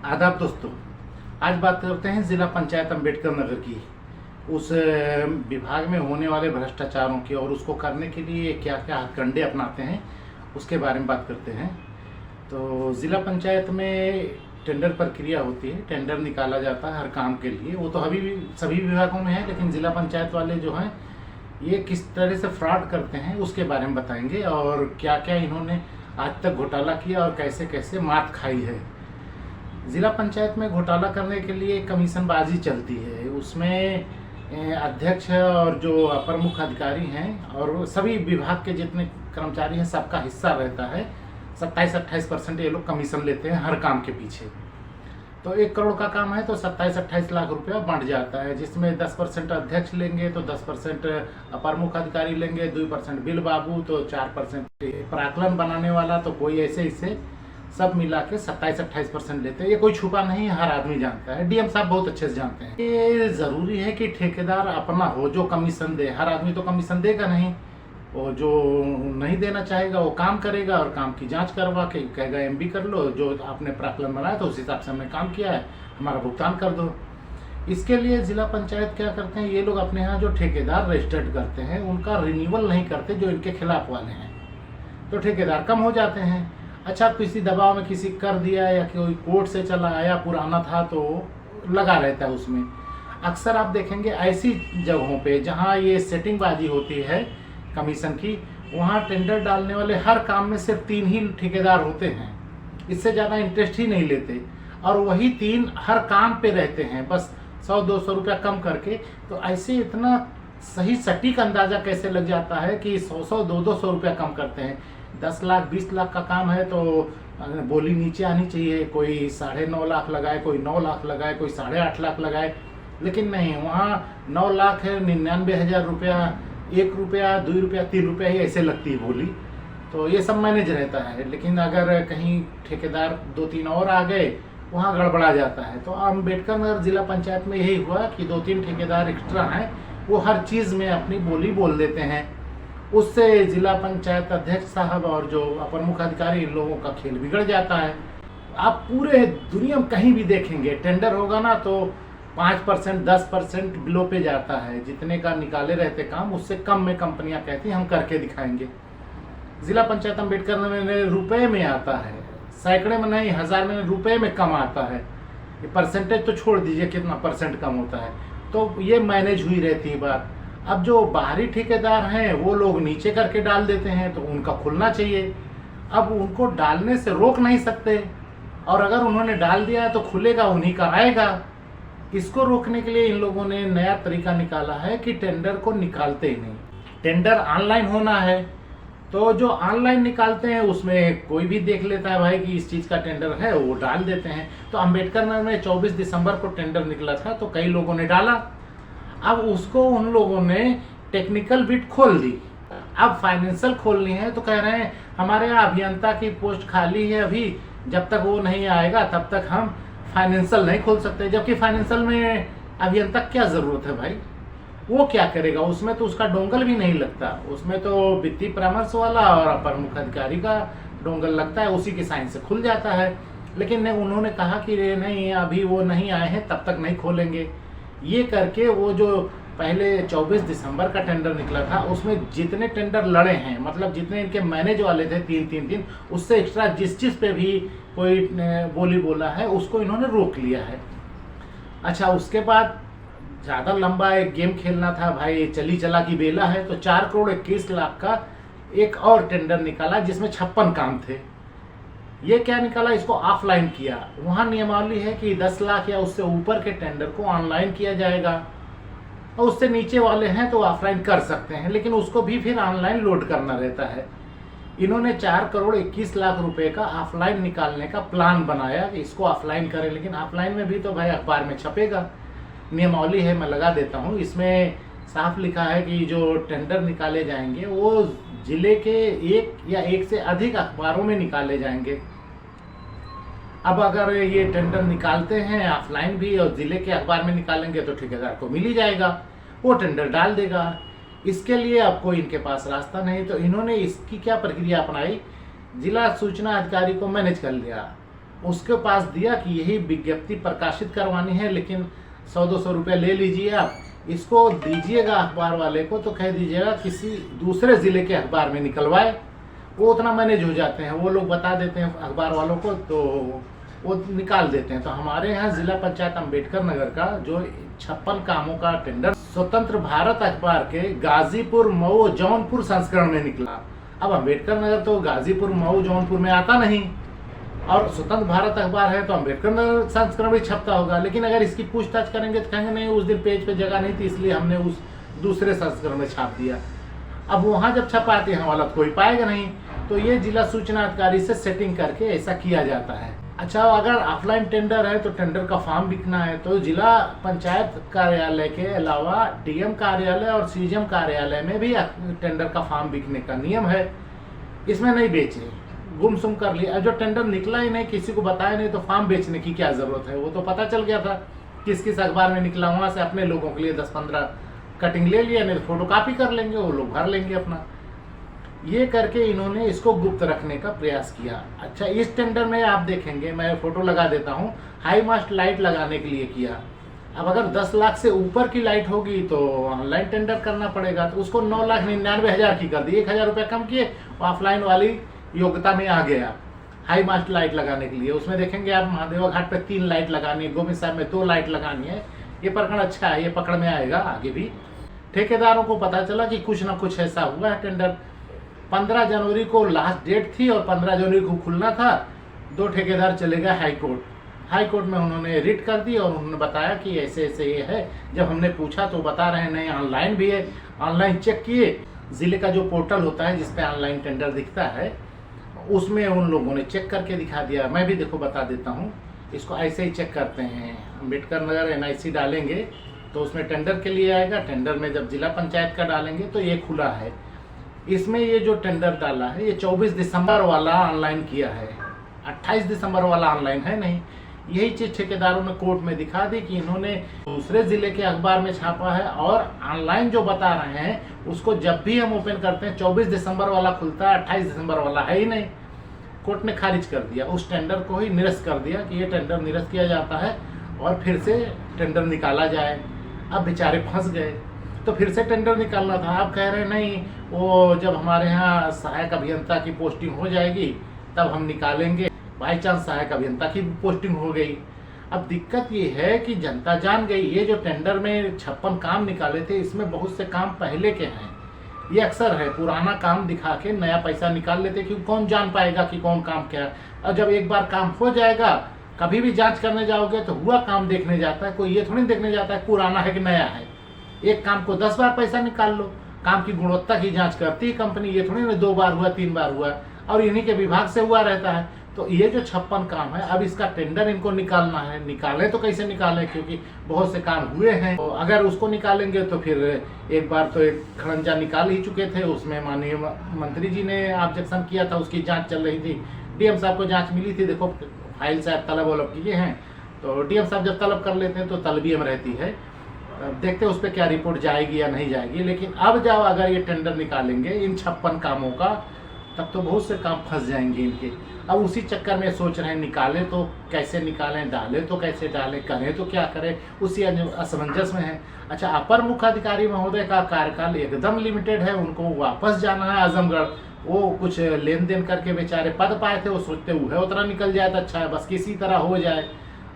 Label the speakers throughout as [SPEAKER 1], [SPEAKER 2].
[SPEAKER 1] आदाब दोस्तों। आज बात करते हैं जिला पंचायत अम्बेडकर नगर की, उस विभाग में होने वाले भ्रष्टाचारों की और उसको करने के लिए क्या क्या हथकंडे अपनाते हैं उसके बारे में बात करते हैं। तो जिला पंचायत में टेंडर प्रक्रिया होती है, टेंडर निकाला जाता है हर काम के लिए। वो तो अभी भी सभी विभागों में है, लेकिन जिला पंचायत वाले जो हैं ये किस तरह से फ्रॉड करते हैं उसके बारे में बताएंगे और क्या क्या इन्होंने आज तक घोटाला किया और कैसे कैसे मात खाई है। जिला पंचायत में घोटाला करने के लिए कमीशनबाजी चलती है, उसमें अध्यक्ष और जो अपर मुख्य अधिकारी हैं और सभी विभाग के जितने कर्मचारी हैं सबका हिस्सा रहता है। 27-28% ये लोग कमीशन लेते हैं हर काम के पीछे। तो 1 करोड़ का काम है तो 27-28 लाख रुपया बंट जाता है, जिसमें 10% अध्यक्ष लेंगे तो 10% अपर मुख्य अधिकारी लेंगे, 2% बिल बाबू, तो 4% प्राकलन बनाने वाला, तो कोई ऐसे इससे सब मिला के 27-28% लेते हैं। ये कोई छुपा नहीं है, हर आदमी जानता है। डीएम साहब बहुत अच्छे से जानते हैं। ये जरूरी है कि ठेकेदार अपना हो जो कमीशन दे। हर आदमी तो कमीशन देगा नहीं, वो जो नहीं देना चाहेगा वो काम करेगा और काम की जांच करवा के कहेगा एमबी कर लो, जो आपने प्राकलन बनाया तो उस हिसाब से हमने काम किया है, हमारा भुगतान कर दो। इसके लिए जिला पंचायत क्या करते हैं, ये लोग अपने यहाँ जो ठेकेदार रजिस्टर्ड करते हैं उनका रिन्यूअल नहीं करते जो इनके खिलाफ वाले हैं, तो ठेकेदार कम हो जाते हैं। अच्छा, किसी दबाव में किसी कर दिया या कोई कोर्ट से चला आया, पुराना था तो लगा रहता है उसमें। अक्सर आप देखेंगे ऐसी जगहों पे जहाँ ये सेटिंगबाजी होती है कमीशन की, वहाँ टेंडर डालने वाले हर काम में सिर्फ 3 ही ठेकेदार होते हैं, इससे ज़्यादा इंटरेस्ट ही नहीं लेते और वही 3 हर काम पे रहते हैं, बस 100-200 रुपया कम करके। तो ऐसे इतना सही सटीक अंदाज़ा कैसे लग जाता है कि 100-200 रुपया कम करते हैं। 10 लाख 20 लाख का काम है तो बोली नीचे आनी चाहिए, कोई 9.5 लाख लगाए, कोई 9 लाख लगाए, कोई 8.5 लाख लगाए, लेकिन नहीं, वहाँ 9 लाख है 99,000 रुपया, 1 रुपया 2 रुपया 3 रुपया ही ऐसे लगती है बोली। तो ये सब मैनेज रहता है, लेकिन अगर कहीं ठेकेदार 2-3 और आ गए वहाँ गड़बड़ा जाता है। तो अम्बेडकर नगर जिला पंचायत में यही हुआ कि 2-3 ठेकेदार एक्स्ट्रा हैं, वो हर चीज़ में अपनी बोली बोल देते हैं। उससे जिला पंचायत अध्यक्ष साहब और जो अपर मुख्य अधिकारी, इन लोगों का खेल बिगड़ जाता है। आप पूरे दुनिया में कहीं भी देखेंगे टेंडर होगा ना तो 5% 10% बिलो पे जाता है, जितने का निकाले रहते काम उससे कम में कंपनियां कहती हैं हम करके दिखाएंगे। जिला पंचायत अम्बेडकर में रुपए में आता है, सैकड़े में नहीं, 1000 में, रुपए में कम आता है। ये परसेंटेज तो छोड़ दीजिए कितना परसेंट कम होता है। तो ये मैनेज हुई रहती है बात। अब जो बाहरी ठेकेदार हैं वो लोग नीचे करके डाल देते हैं, तो उनका खुलना चाहिए। अब उनको डालने से रोक नहीं सकते, और अगर उन्होंने डाल दिया तो खुलेगा उन्हीं का आएगा। इसको रोकने के लिए इन लोगों ने नया तरीका निकाला है कि टेंडर को निकालते ही नहीं, टेंडर ऑनलाइन होना है। तो जो ऑनलाइन निकालते हैं उसमें कोई भी देख लेता है भाई कि इस चीज़ का टेंडर है, वो डाल देते हैं। तो अम्बेडकर नगर में 24 दिसंबर को टेंडर निकला था, तो कई लोगों ने डाला। अब उसको उन लोगों ने टेक्निकल बिट खोल दी, अब फाइनेंशियल खोलनी है तो कह रहे हैं हमारे यहाँ अभियंता की पोस्ट खाली है, अभी जब तक वो नहीं आएगा तब तक हम फाइनेंशियल नहीं खोल सकते। जबकि फाइनेंशियल में अभियंता क्या ज़रूरत है भाई, वो क्या करेगा, उसमें तो उसका डोंगल भी नहीं लगता, उसमें तो वित्तीय परामर्श वाला और अपर मुख्य अधिकारी का डोंगल लगता है, उसी के साइन से खुल जाता है। लेकिन उन्होंने कहा कि नहीं, अभी वो नहीं आए हैं तब तक नहीं खोलेंगे। ये करके वो जो पहले 24 दिसंबर का टेंडर निकला था उसमें जितने टेंडर लड़े हैं, मतलब जितने इनके मैनेज वाले थे 3-3, उससे एक्स्ट्रा जिस पे भी कोई बोली बोला है उसको इन्होंने रोक लिया है। अच्छा, उसके बाद ज़्यादा लंबा एक गेम खेलना था भाई, चली चला की बेला है, तो 4 करोड़ 21 लाख का एक और टेंडर निकाला जिसमें 56 काम थे। ये क्या निकाला, इसको ऑफलाइन किया। वहाँ नियमावली है कि 10 लाख या उससे ऊपर के टेंडर को ऑनलाइन किया जाएगा और उससे नीचे वाले हैं तो ऑफलाइन कर सकते हैं, लेकिन उसको भी फिर ऑनलाइन लोड करना रहता है। इन्होंने 4 करोड़ 21 लाख रुपए का ऑफलाइन निकालने का प्लान बनाया कि इसको ऑफलाइन करें, लेकिन ऑफलाइन में भी तो भाई अखबार में छपेगा। नियमावली है, मैं लगा देता हूँ, इसमें साफ लिखा है कि जो टेंडर निकाले जाएंगे वो जिले के 1 या 1 से अधिक अखबारों में निकाले जाएंगे। अब अगर ये टेंडर निकालते हैं ऑफलाइन भी और जिले के अखबार में निकालेंगे तो ठेकेदार को मिल ही जाएगा, वो टेंडर डाल देगा। इसके लिए अब कोई इनके पास रास्ता नहीं, तो इन्होंने इसकी क्या प्रक्रिया अपनाई, जिला सूचना अधिकारी को मैनेज कर लिया, उसके पास दिया कि यही विज्ञप्ति प्रकाशित करवानी है, लेकिन 100-200 रुपये ले लीजिए, आप इसको दीजिएगा अखबार वाले को, तो कह दीजिएगा किसी दूसरे ज़िले के अखबार में निकलवाए। वो उतना मैनेज हो जाते हैं, वो लोग बता देते हैं अखबार वालों को, तो वो निकाल देते हैं। तो हमारे यहाँ जिला पंचायत अम्बेडकर नगर का जो 56 कामों का टेंडर स्वतंत्र भारत अखबार के गाजीपुर, मऊ, जौनपुर संस्करण में निकला। अब अम्बेडकर नगर तो गाजीपुर, मऊ, जौनपुर में आता नहीं, और स्वतंत्र भारत अखबार है तो अम्बेडकर नगर संस्करण भी छपता होगा। लेकिन अगर इसकी पूछताछ करेंगे तो कहेंगे नहीं, उस दिन पेज पे जगह नहीं थी, इसलिए हमने उस दूसरे संस्करण में छाप दिया। अब वहाँ जब छपाते हैं वाला तो कोई पाएगा नहीं, तो ये जिला सूचना अधिकारी से सेटिंग करके ऐसा किया जाता है। अच्छा, अगर ऑफलाइन टेंडर है तो टेंडर का फॉर्म बिकना है तो जिला पंचायत कार्यालय के अलावा डीएम कार्यालय और सीजीएम कार्यालय में भी टेंडर का फॉर्म बिकने का नियम है। इसमें नहीं बेचे, गुमसुम कर लिया। जो टेंडर निकला ही नहीं, किसी को बताया नहीं, तो फॉर्म बेचने की क्या जरूरत है? वो तो पता चल गया था किस किस अखबार में निकला, वहाँ से अपने लोगों के लिए 10-15 कटिंग ले लिया, नहीं तो फोटो कॉपी कर लेंगे, वो लोग भर लेंगे अपना। ये करके इन्होंने इसको गुप्त रखने का प्रयास किया। अच्छा, इस टेंडर में आप देखेंगे, मैं फोटो लगा देता हूँ, हाई मास्ट लाइट लगाने के लिए किया। अब अगर 10 लाख से ऊपर की लाइट होगी तो ऑनलाइन टेंडर करना पड़ेगा, तो उसको 9,99,000 की कर दी, 1,000 रुपये कम किए, ऑफलाइन वाली योग्यता में आ गया हाई मास्ट लाइट लगाने के लिए। उसमें देखेंगे आप महादेवा घाट पे 3 लाइट लगानी है, गोविंद साहब में 2 लाइट लगानी है। ये प्रकरण अच्छा है, ये पकड़ में आएगा आगे भी। ठेकेदारों को पता चला कि कुछ ना कुछ ऐसा हुआ है। टेंडर 15 जनवरी को लास्ट डेट थी और 15 जनवरी को खुलना था। 2 ठेकेदार चले गए हाई कोर्ट। हाई कोर्ट में उन्होंने रिट कर दी और उन्होंने बताया कि ऐसे ऐसे ये है। जब हमने पूछा तो बता रहे हैं नहीं, ऑनलाइन भी है। ऑनलाइन चेक किए, जिले का जो पोर्टल होता है जिसपे ऑनलाइन टेंडर दिखता है, उसमें उन लोगों ने चेक करके दिखा दिया। मैं भी देखो बता देता हूँ, इसको ऐसे ही चेक करते हैं। अम्बेडकर नगर NIC डालेंगे तो उसमें टेंडर के लिए आएगा। टेंडर में जब जिला पंचायत का डालेंगे तो ये खुला है। इसमें ये जो टेंडर डाला है ये 24 दिसंबर वाला ऑनलाइन किया है, 28 दिसंबर वाला ऑनलाइन है नहीं। यही चीज ठेकेदारों ने कोर्ट में दिखा दी कि इन्होंने दूसरे जिले के अखबार में छापा है और ऑनलाइन जो बता रहे हैं उसको जब भी हम ओपन करते हैं 24 दिसंबर वाला खुलता है, 28 दिसंबर वाला है ही नहीं। कोर्ट ने खारिज कर दिया, उस टेंडर को ही निरस्त कर दिया कि ये टेंडर निरस्त किया जाता है और फिर से टेंडर निकाला जाए। अब बेचारे फंस गए, तो फिर से टेंडर निकालना था। आप कह रहे नहीं, वो जब हमारे यहाँ सहायक अभियंता की पोस्टिंग हो जाएगी तब हम निकालेंगे। बाई चांस सहायक अभियंता की पोस्टिंग हो गई। अब दिक्कत ये है कि जनता जान गई, ये जो टेंडर में 56 काम निकाले थे इसमें बहुत से काम पहले के हैं। ये अक्सर है, पुराना काम दिखा के नया पैसा निकाल लेते, क्योंकि कौन जान पाएगा कि कौन काम क्या है। और जब एक बार काम हो जाएगा, कभी भी जांच करने जाओगे तो हुआ काम देखने जाता है, कोई ये थोड़ी देखने जाता है पुराना है कि नया है। एक काम को 10 बार पैसा निकाल लो, काम की गुणवत्ता की जांच करती है कंपनी, ये थोड़ी ना 2 बार हुआ 3 बार हुआ, और इन्हीं के विभाग से हुआ रहता है। तो ये जो 56 काम है, अब इसका टेंडर इनको निकालना है। निकालें तो कैसे निकालें, क्योंकि बहुत से काम हुए हैं। तो अगर उसको निकालेंगे तो फिर एक बार तो एक खड़ंजा निकाल ही चुके थे, उसमें माननीय मंत्री जी ने ऑब्जेक्शन किया था, उसकी जांच चल रही थी। डीएम साहब को जांच मिली थी, देखो फाइल शायद तलब वलब किए हैं, तो डीएम साहब जब तलब कर लेते हैं तो तलबीयम रहती है, देखते हैं उस पर क्या रिपोर्ट जाएगी या नहीं जाएगी। लेकिन अब जब अगर ये टेंडर निकालेंगे इन 56 कामों का, तब तो बहुत से काम फंस जाएंगे इनके। अब उसी चक्कर में सोच रहे हैं निकालें तो कैसे निकालें, डालें तो कैसे डालें, करें तो क्या करें, उसी असमंजस में है। अच्छा, अपर मुख्य अधिकारी महोदय का कार्यकाल एकदम लिमिटेड है, उनको वापस जाना है आजमगढ़। वो कुछ लेन देन करके बेचारे पद पाए थे, वो सोचते हुए उतना निकल जाए तो अच्छा है, बस किसी तरह हो जाए।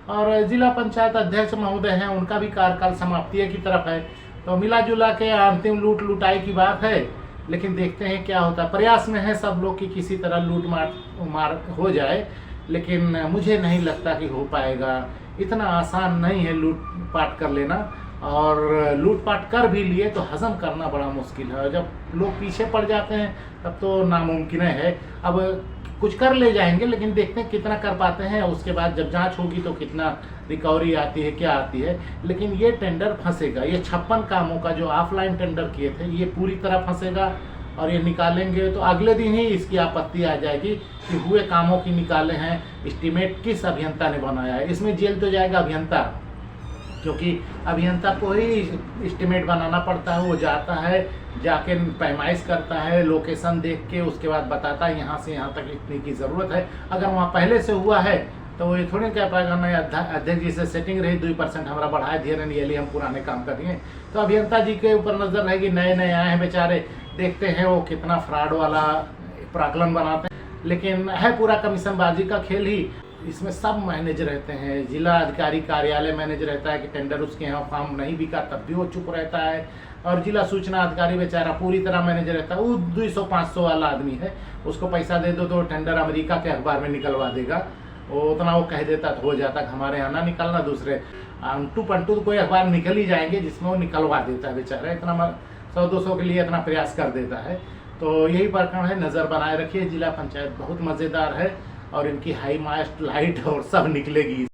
[SPEAKER 1] और जिला पंचायत अध्यक्ष महोदय हैं, उनका भी कार्यकाल समाप्ति की तरफ है। तो मिला जुला के अंतिम लूट लुटाई की बात है, लेकिन देखते हैं क्या होता है। प्रयास में है सब लोग कि किसी तरह लूट मार हो जाए, लेकिन मुझे नहीं लगता कि हो पाएगा। इतना आसान नहीं है लूट पाट कर लेना, और लूट पाट कर भी लिए तो हजम करना बड़ा मुश्किल है। जब लोग पीछे पड़ जाते हैं तब तो नामुमकिन है। अब कुछ कर ले जाएंगे, लेकिन देखते हैं कितना कर पाते हैं। उसके बाद जब जांच होगी तो कितना रिकवरी आती है, क्या आती है। लेकिन ये टेंडर फंसेगा, ये 56 कामों का जो ऑफलाइन टेंडर किए थे ये पूरी तरह फंसेगा। और ये निकालेंगे तो अगले दिन ही इसकी आपत्ति आ जाएगी कि हुए कामों की निकाले हैं, एस्टीमेट किस अभियंता ने बनाया है। इसमें जेल तो जाएगा अभियंता, क्योंकि अभियंता को ही एस्टीमेट बनाना पड़ता है। वो जाता है, जाके पैमाइश करता है, लोकेशन देख के उसके बाद बताता है यहाँ से यहाँ तक इतनी की ज़रूरत है। अगर वहाँ पहले से हुआ है तो ये थोड़ी कह पाएगा नहीं अध्यक्ष जी से सेटिंग रही 2% हमारा बढ़ाए दिए नहीं, ये हम पुराने काम कर दिए। तो अभियंता जी के ऊपर नजर रहेगी, नए नए आए हैं बेचारे, देखते हैं वो कितना फ्रॉड वाला प्राकलन बनाते हैं। लेकिन है पूरा कमीशनबाजी का खेल ही, इसमें सब मैनेज रहते हैं। जिला अधिकारी कार्यालय मैनेज रहता है कि टेंडर उसके यहाँ फॉर्म नहीं बिका तब भी वो चुप रहता है, और जिला सूचना अधिकारी बेचारा पूरी तरह मैनेज रहता है। वो 200-500 वाला आदमी है, उसको पैसा दे दो तो टेंडर अमेरिका के अखबार में निकलवा देगा, वो उतना वो कह देता तो हो जाता। हमारे यहाँ ना निकलना, दूसरे अंटू पंटू तो कोई अखबार निकल ही जाएंगे जिसमें वो निकलवा देता है बेचारा, इतना 100-200 के लिए इतना प्रयास कर देता है। तो यही प्रकरण है, नज़र बनाए रखिए। जिला पंचायत बहुत मज़ेदार है और इनकी हाई मास्ट लाइट और सब निकलेगी।